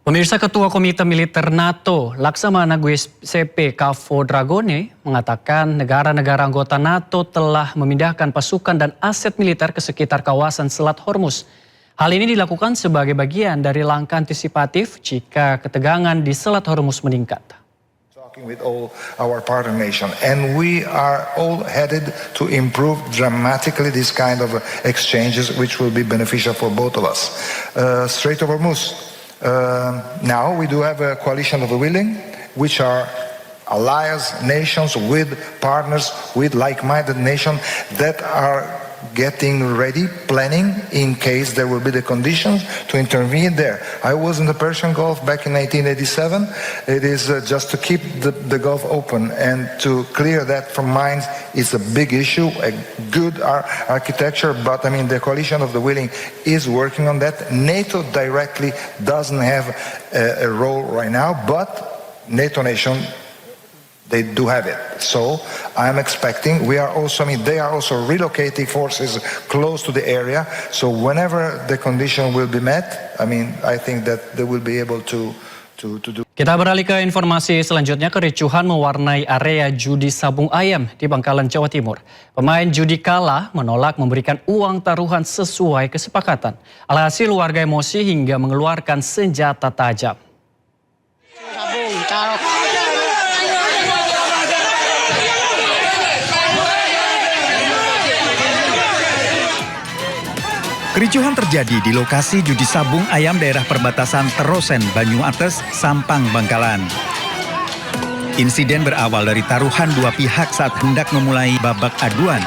Pemirsa, Ketua Komite Militer NATO Laksamana Giuseppe Dragone mengatakan negara-negara anggota NATO telah memindahkan pasukan dan aset militer ke sekitar kawasan Selat Hormuz. Hal ini dilakukan sebagai bagian dari langkah antisipatif jika ketegangan di Selat Hormuz meningkat. With all our partner nations, and we are all headed to improve dramatically this kind of exchanges, which will be beneficial for both of us. Strait of Hormuz. Now we do have a coalition of the willing, which are allies, nations with partners, with like-minded nations that are getting ready, planning in case there will be the conditions to intervene there. I was in the Persian Gulf back in 1987. It is just to keep the Gulf open and to clear that from minds. It's a big issue, a good architecture, but I mean the coalition of the willing is working on that. NATO directly doesn't have a role right now, but NATO nation, they do have it. So I'm expecting, they are also relocating forces close to the area. So whenever the condition will be met, I think that they will be able to do. Kita beralih ke informasi selanjutnya. Kericuhan mewarnai area judi sabung ayam di Bangkalan, Jawa Timur. Pemain judi kalah menolak memberikan uang taruhan sesuai kesepakatan. Alhasil warga emosi hingga mengeluarkan senjata tajam. Kericuhan terjadi di lokasi judi sabung ayam daerah perbatasan Terosen, Banyuates, Sampang, Bangkalan. Insiden berawal dari taruhan dua pihak saat hendak memulai babak aduan.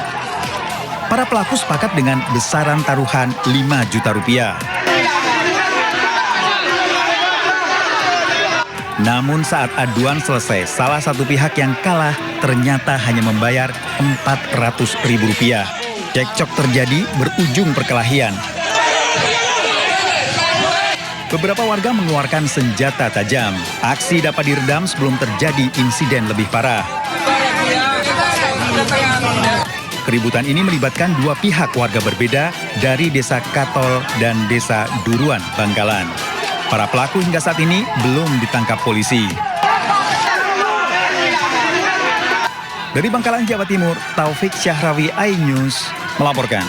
Para pelaku sepakat dengan besaran taruhan 5 juta rupiah. Namun saat aduan selesai, salah satu pihak yang kalah ternyata hanya membayar 400 ribu rupiah. Cekcok terjadi berujung perkelahian. Beberapa warga mengeluarkan senjata tajam. Aksi dapat diredam sebelum terjadi insiden lebih parah. Keributan ini melibatkan dua pihak warga berbeda dari Desa Katol dan Desa Duruan, Bangkalan. Para pelaku hingga saat ini belum ditangkap polisi. Dari Bangkalan, Jawa Timur, Taufik Syahrawi, iNews melaporkan.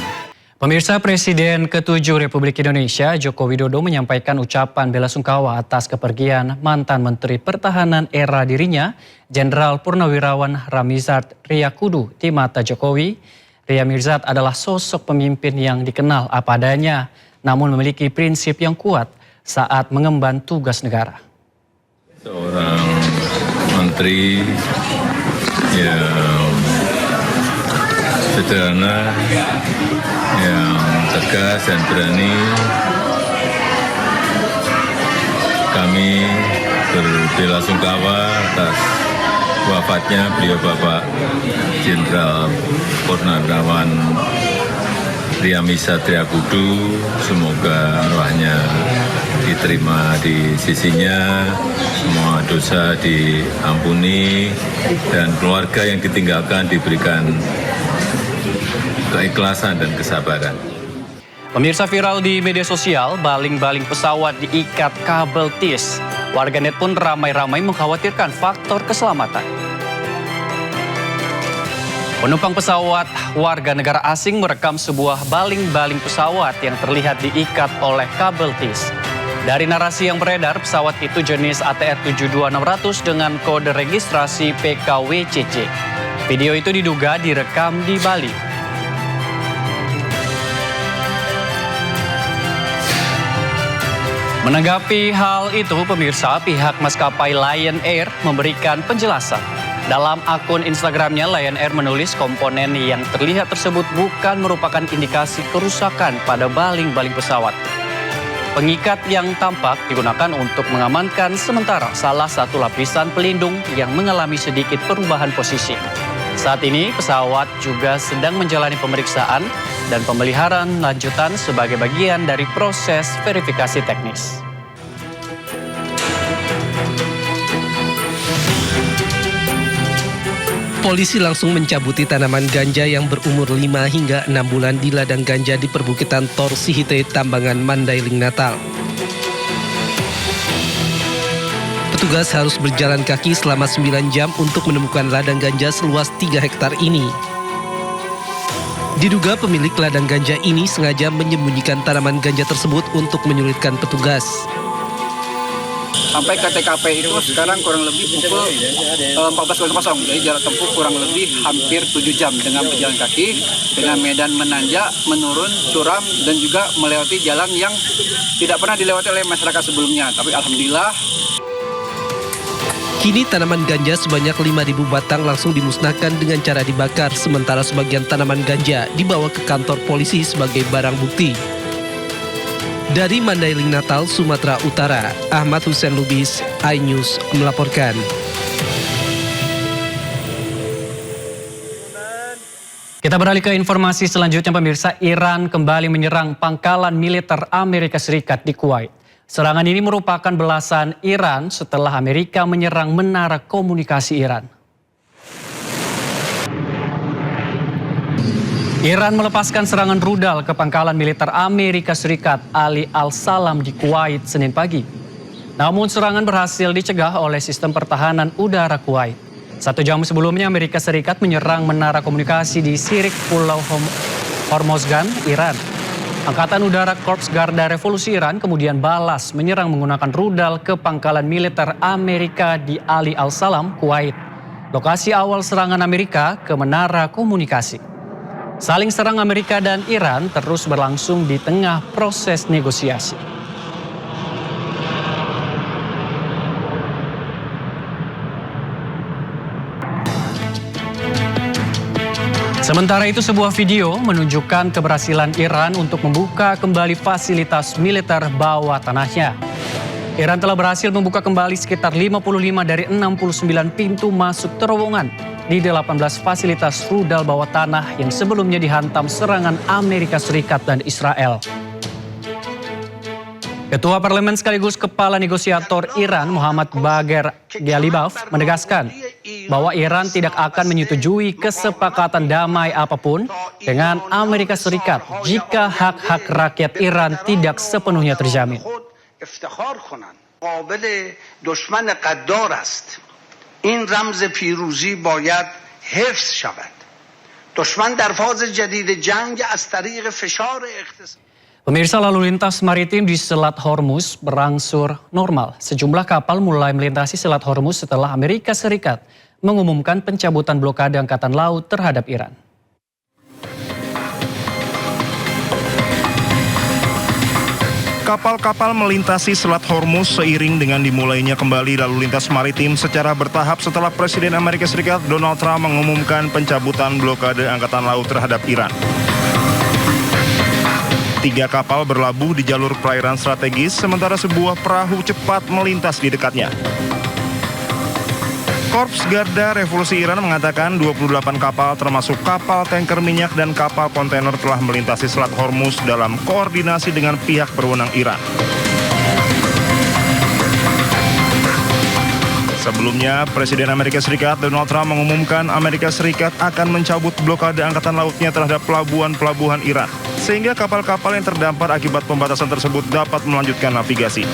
Pemirsa, Presiden ke-7 Republik Indonesia Joko Widodo menyampaikan ucapan bela sungkawa atas kepergian mantan Menteri Pertahanan era dirinya, Jenderal Purnawirawan Ramizard Riyakudu. Di mata Jokowi, Ria Mirzad adalah sosok pemimpin yang dikenal apa adanya, namun memiliki prinsip yang kuat saat mengemban tugas negara. Seorang menteri yang sederhana, yang tegas dan berani. Kami berbelasungkawa atas wafatnya beliau Bapak Jenderal Purnawirawan Ramizard Riyakudu. Semoga rohnya diterima di sisinya, semua dosa diampuni, dan keluarga yang ditinggalkan diberikan keikhlasan dan kesabaran. Pemirsa, viral di media sosial, baling-baling pesawat diikat kabel tis. Warganet pun ramai-ramai mengkhawatirkan faktor keselamatan. Penumpang pesawat warga negara asing merekam sebuah baling-baling pesawat yang terlihat diikat oleh kabel tis. Dari narasi yang beredar, pesawat itu jenis ATR 72600 dengan kode registrasi PKWCC. Video itu diduga direkam di Bali. Menanggapi hal itu, pemirsa, pihak maskapai Lion Air memberikan penjelasan. Dalam akun Instagramnya, Lion Air menulis komponen yang terlihat tersebut bukan merupakan indikasi kerusakan pada baling-baling pesawat. Pengikat yang tampak digunakan untuk mengamankan sementara salah satu lapisan pelindung yang mengalami sedikit perubahan posisi. Saat ini pesawat juga sedang menjalani pemeriksaan dan pemeliharaan lanjutan sebagai bagian dari proses verifikasi teknis. Polisi langsung mencabuti tanaman ganja yang berumur 5 hingga 6 bulan di ladang ganja di perbukitan Torsihite, Tambangan, Mandailing, Natal. Petugas harus berjalan kaki selama 9 jam untuk menemukan ladang ganja seluas 3 hektar ini. Diduga pemilik ladang ganja ini sengaja menyembunyikan tanaman ganja tersebut untuk menyulitkan petugas. Sampai ke TKP itu sekarang kurang lebih pukul 14.00, jadi jarak tempuh kurang lebih hampir 7 jam dengan berjalan kaki, dengan medan menanjak, menurun, curam, dan juga melewati jalan yang tidak pernah dilewati oleh masyarakat sebelumnya. Tapi alhamdulillah. Kini tanaman ganja sebanyak 5.000 batang langsung dimusnahkan dengan cara dibakar, sementara sebagian tanaman ganja dibawa ke kantor polisi sebagai barang bukti. Dari Mandailing Natal, Sumatera Utara, Ahmad Hussein Lubis, iNews melaporkan. Kita beralih ke informasi selanjutnya, pemirsa. Iran kembali menyerang pangkalan militer Amerika Serikat di Kuwait. Serangan ini merupakan balasan Iran setelah Amerika menyerang menara komunikasi Iran. Iran melepaskan serangan rudal ke pangkalan militer Amerika Serikat Ali Al-Salam di Kuwait Senin pagi. Namun serangan berhasil dicegah oleh sistem pertahanan udara Kuwait. 1 jam sebelumnya Amerika Serikat menyerang menara komunikasi di Sirik Pulau Hormozgan, Iran. Angkatan Udara Korps Garda Revolusi Iran kemudian balas menyerang menggunakan rudal ke pangkalan militer Amerika di Ali Al-Salam, Kuwait. Lokasi awal serangan Amerika ke menara komunikasi. Saling serang Amerika dan Iran terus berlangsung di tengah proses negosiasi. Sementara itu, sebuah video menunjukkan keberhasilan Iran untuk membuka kembali fasilitas militer bawah tanahnya. Iran telah berhasil membuka kembali sekitar 55 dari 69 pintu masuk terowongan di 18 fasilitas rudal bawah tanah yang sebelumnya dihantam serangan Amerika Serikat dan Israel. Ketua Parlemen sekaligus Kepala Negosiator Iran Muhammad Bagher Ghalibaf menegaskan bahwa Iran tidak akan menyetujui kesepakatan damai apapun dengan Amerika Serikat jika hak-hak rakyat Iran tidak sepenuhnya terjamin. این رمز پیروزی باید حفظ شود. دشمن در فاز جدید جنگ از طریق فشار اقتصادی. Pemirsa, lalu lintas maritim di Selat Hormuz berangsur normal. Sejumlah kapal mulai melintasi Selat Hormuz setelah Amerika Serikat mengumumkan pencabutan blokade angkatan laut terhadap Iran. Kapal-kapal melintasi Selat Hormuz seiring dengan dimulainya kembali lalu lintas maritim secara bertahap setelah Presiden Amerika Serikat Donald Trump mengumumkan pencabutan blokade angkatan laut terhadap Iran. 3 kapal berlabuh di jalur perairan strategis, sementara sebuah perahu cepat melintas di dekatnya. Korps Garda Revolusi Iran mengatakan 28 kapal termasuk kapal tanker minyak dan kapal kontainer telah melintasi Selat Hormuz dalam koordinasi dengan pihak berwenang Iran. Sebelumnya, Presiden Amerika Serikat Donald Trump mengumumkan Amerika Serikat akan mencabut blokade angkatan lautnya terhadap pelabuhan-pelabuhan Iran, sehingga kapal-kapal yang terdampar akibat pembatasan tersebut dapat melanjutkan navigasi.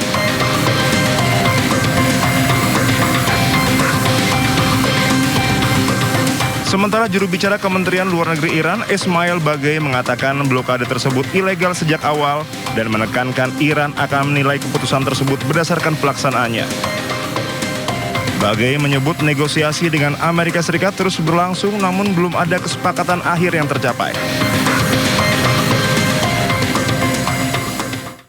Sementara juru bicara Kementerian Luar Negeri Iran, Ismail Baghaei, mengatakan blokade tersebut ilegal sejak awal dan menekankan Iran akan menilai keputusan tersebut berdasarkan pelaksanaannya. Baghaei menyebut negosiasi dengan Amerika Serikat terus berlangsung namun belum ada kesepakatan akhir yang tercapai.